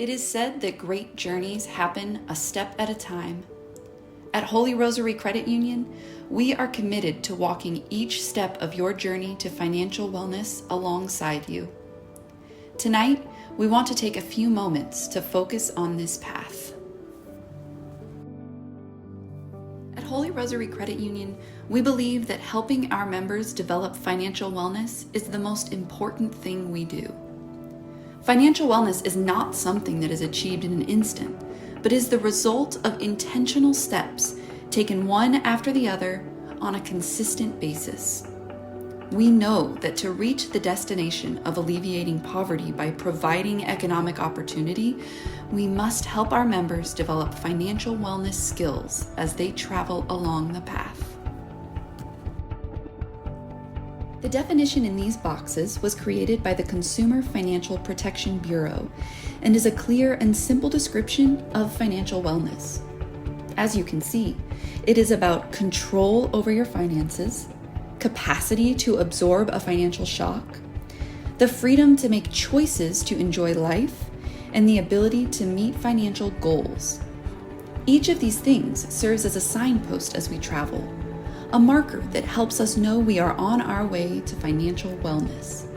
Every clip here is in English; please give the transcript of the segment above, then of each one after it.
It is said that great journeys happen a step at a time. At Holy Rosary Credit Union, we are committed to walking each step of your journey to financial wellness alongside you. Tonight, we want to take a few moments to focus on this path. At Holy Rosary Credit Union, we believe that helping our members develop financial wellness is the most important thing we do. Financial wellness is not something that is achieved in an instant, but is the result of intentional steps taken one after the other on a consistent basis. We know that to reach the destination of alleviating poverty by providing economic opportunity, we must help our members develop financial wellness skills as they travel along the path. The definition in these boxes was created by the Consumer Financial Protection Bureau and is a clear and simple description of financial wellness. As you can see, it is about control over your finances, capacity to absorb a financial shock, the freedom to make choices to enjoy life, and the ability to meet financial goals. Each of these things serves as a signpost as we travel, a marker that helps us know we are on our way to financial wellness.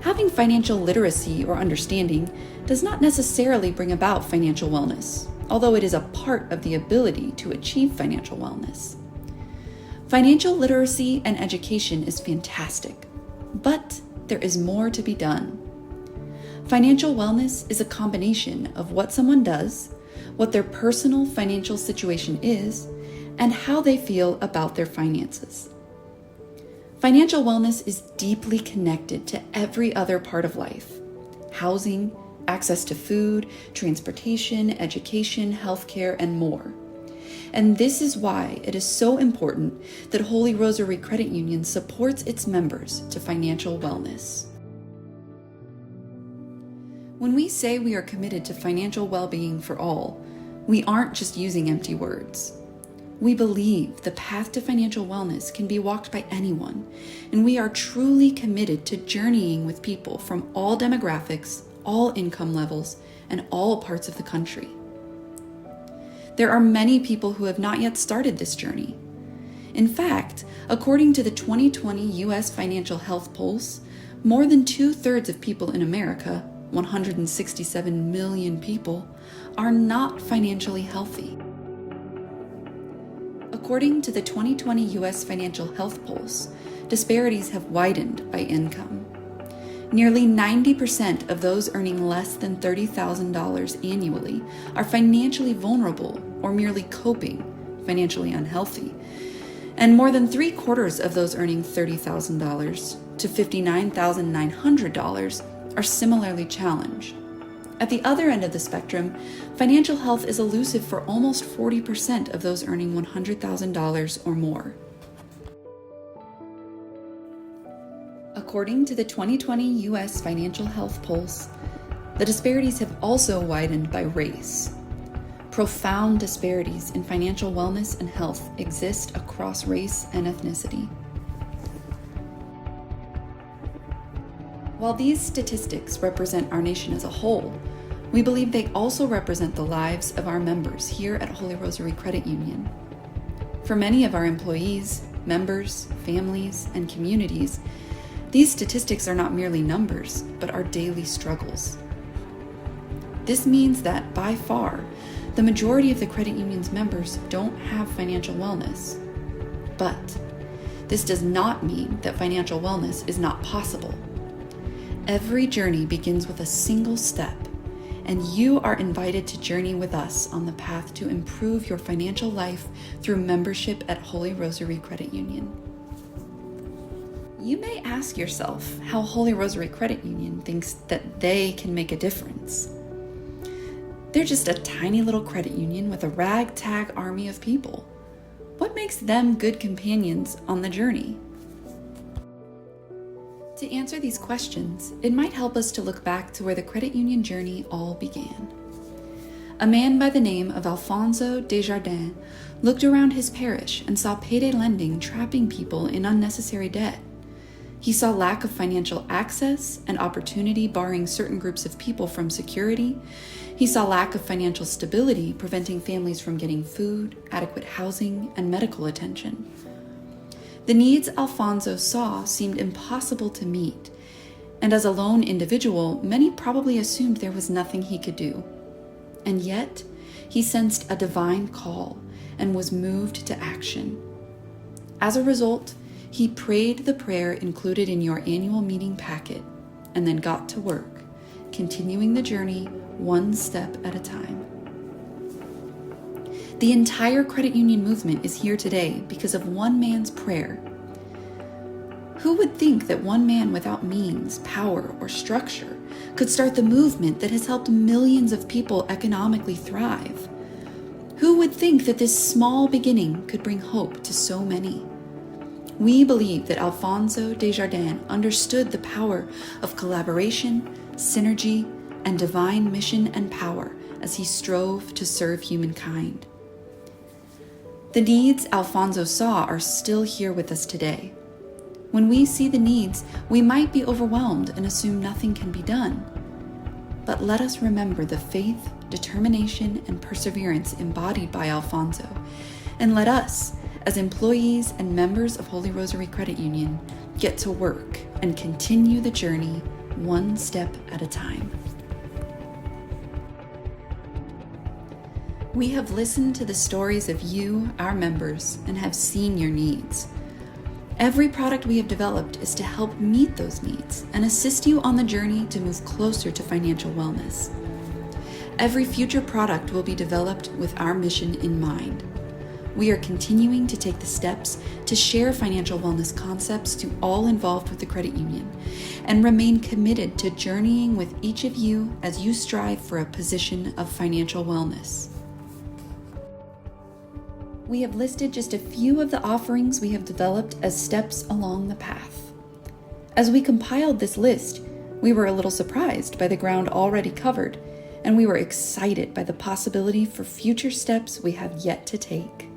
Having financial literacy or understanding does not necessarily bring about financial wellness, although it is a part of the ability to achieve financial wellness. Financial literacy and education is fantastic, but there is more to be done. Financial wellness is a combination of what someone does, what their personal financial situation is, and how they feel about their finances. Financial wellness is deeply connected to every other part of life: housing, access to food, transportation, education, healthcare, and more. And this is why it is so important that Holy Rosary Credit Union supports its members to financial wellness. When we say we are committed to financial well-being for all, we aren't just using empty words. We believe the path to financial wellness can be walked by anyone, and we are truly committed to journeying with people from all demographics, all income levels, and all parts of the country. There are many people who have not yet started this journey. In fact, according to the 2020 U.S. Financial Health Pulse, more than 2/3 of people in America, 167 million people, are not financially healthy. According to the 2020 U.S. Financial Health Pulse, disparities have widened by income. Nearly 90% of those earning less than $30,000 annually are financially vulnerable or merely coping, financially unhealthy. And more than 3/4 of those earning $30,000 to $59,900 are similarly challenged. At the other end of the spectrum, financial health is elusive for almost 40% of those earning $100,000 or more. According to the 2020 U.S. Financial Health Pulse, the disparities have also widened by race. Profound disparities in financial wellness and health exist across race and ethnicity. While these statistics represent our nation as a whole, we believe they also represent the lives of our members here at Holy Rosary Credit Union. For many of our employees, members, families, and communities, these statistics are not merely numbers, but our daily struggles. This means that, by far, the majority of the credit union's members don't have financial wellness. But this does not mean that financial wellness is not possible. Every journey begins with a single step, and you are invited to journey with us on the path to improve your financial life through membership at Holy Rosary Credit Union. You may ask yourself how Holy Rosary Credit Union thinks that they can make a difference. They're just a tiny little credit union with a ragtag army of people. What makes them good companions on the journey? To answer these questions, it might help us to look back to where the credit union journey all began. A man by the name of Alfonso Desjardins looked around his parish and saw payday lending trapping people in unnecessary debt. He saw lack of financial access and opportunity barring certain groups of people from security. He saw lack of financial stability preventing families from getting food, adequate housing, and medical attention. The needs Alfonso saw seemed impossible to meet, and as a lone individual, many probably assumed there was nothing he could do. And yet, he sensed a divine call and was moved to action. As a result, he prayed the prayer included in your annual meeting packet and then got to work, continuing the journey one step at a time. The entire credit union movement is here today because of one man's prayer. Who would think that one man without means, power, or structure could start the movement that has helped millions of people economically thrive? Who would think that this small beginning could bring hope to so many? We believe that Alfonso Desjardins understood the power of collaboration, synergy, and divine mission and power as he strove to serve humankind. The needs Alfonso saw are still here with us today. When we see the needs, we might be overwhelmed and assume nothing can be done. But let us remember the faith, determination, and perseverance embodied by Alfonso, and let us, as employees and members of Holy Rosary Credit Union, get to work and continue the journey one step at a time. We have listened to the stories of you, our members, and have seen your needs. Every product we have developed is to help meet those needs and assist you on the journey to move closer to financial wellness. Every future product will be developed with our mission in mind. We are continuing to take the steps to share financial wellness concepts to all involved with the credit union and remain committed to journeying with each of you as you strive for a position of financial wellness. We have listed just a few of the offerings we have developed as steps along the path. As we compiled this list, we were a little surprised by the ground already covered, and we were excited by the possibility for future steps we have yet to take.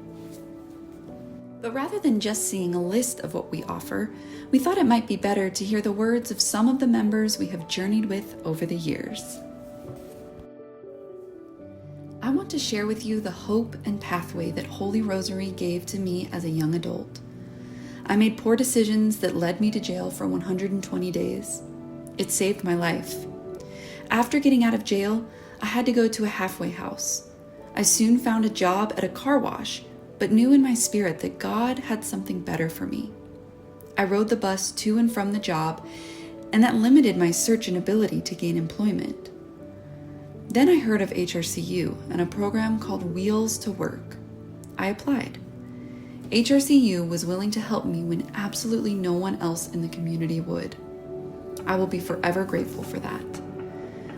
But rather than just seeing a list of what we offer, we thought it might be better to hear the words of some of the members we have journeyed with over the years. I want to share with you the hope and pathway that Holy Rosary gave to me as a young adult. I made poor decisions that led me to jail for 120 days. It saved my life. After getting out of jail, I had to go to a halfway house. I soon found a job at a car wash, but knew in my spirit that God had something better for me. I rode the bus to and from the job, and that limited my search and ability to gain employment. Then I heard of HRCU and a program called Wheels to Work. I applied. HRCU was willing to help me when absolutely no one else in the community would. I will be forever grateful for that.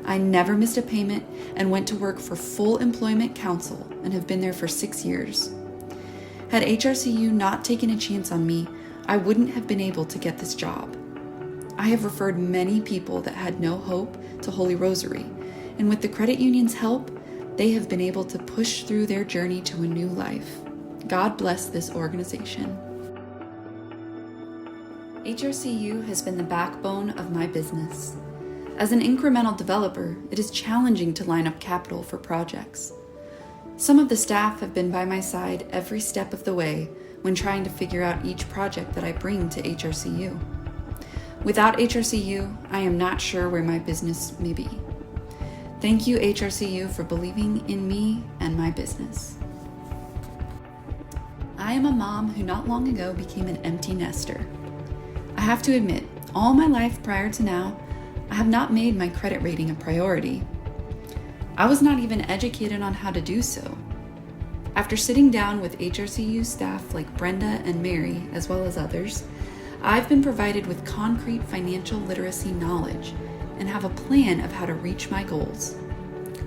I never missed a payment and went to work for Full Employment Council and have been there for 6 years. Had HRCU not taken a chance on me, I wouldn't have been able to get this job. I have referred many people that had no hope to Holy Rosary, and with the credit union's help, they have been able to push through their journey to a new life. God bless this organization. HRCU has been the backbone of my business. As an incremental developer, it is challenging to line up capital for projects. Some of the staff have been by my side every step of the way when trying to figure out each project that I bring to HRCU. Without HRCU, I am not sure where my business may be. Thank you, HRCU, for believing in me and my business. I am a mom who not long ago became an empty nester. I have to admit, all my life prior to now, I have not made my credit rating a priority. I was not even educated on how to do so. After sitting down with HRCU staff like Brenda and Mary, as well as others, I've been provided with concrete financial literacy knowledge and have a plan of how to reach my goals.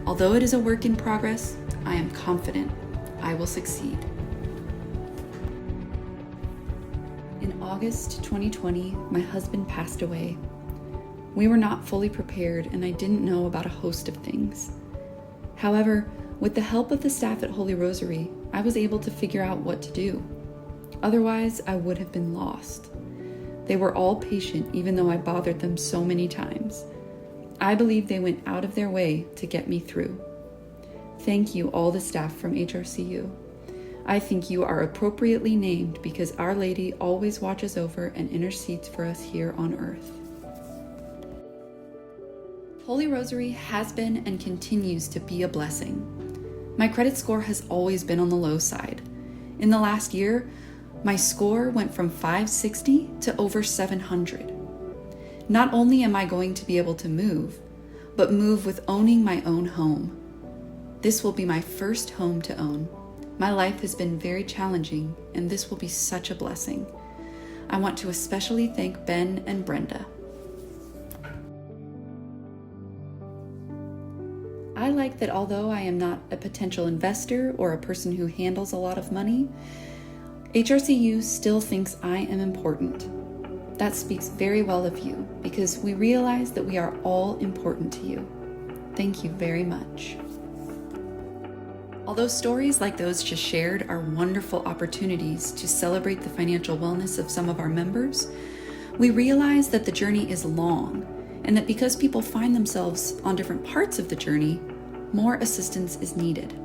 Although it is a work in progress, I am confident I will succeed. In August 2020, my husband passed away. We were not fully prepared, and I didn't know about a host of things. However, with the help of the staff at Holy Rosary, I was able to figure out what to do. Otherwise, I would have been lost. They were all patient, even though I bothered them so many times. I believe they went out of their way to get me through. Thank you, all the staff from HRCU. I think you are appropriately named because Our Lady always watches over and intercedes for us here on earth. Holy Rosary has been and continues to be a blessing. My credit score has always been on the low side. In the last year, my score went from 560 to over 700. Not only am I going to be able to move, but move with owning my own home. This will be my first home to own. My life has been very challenging, and this will be such a blessing. I want to especially thank Ben and Brenda. I like that although I am not a potential investor or a person who handles a lot of money, HRCU still thinks I am important. That speaks very well of you because we realize that we are all important to you. Thank you very much. Although stories like those just shared are wonderful opportunities to celebrate the financial wellness of some of our members, we realize that the journey is long and that because people find themselves on different parts of the journey, more assistance is needed.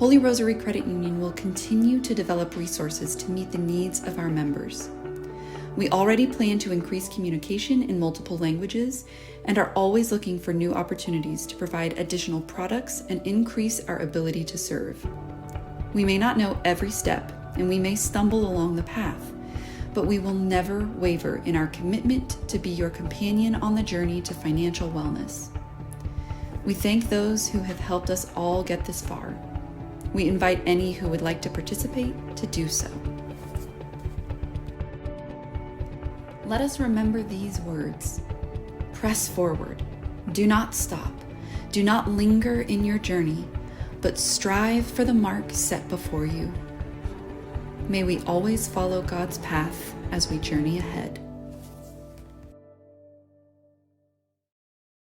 Holy Rosary Credit Union will continue to develop resources to meet the needs of our members. We already plan to increase communication in multiple languages and are always looking for new opportunities to provide additional products and increase our ability to serve. We may not know every step and we may stumble along the path, but we will never waver in our commitment to be your companion on the journey to financial wellness. We thank those who have helped us all get this far. We invite any who would like to participate to do so. Let us remember these words. Press forward. Do not stop. Do not linger in your journey, but strive for the mark set before you. May we always follow God's path as we journey ahead.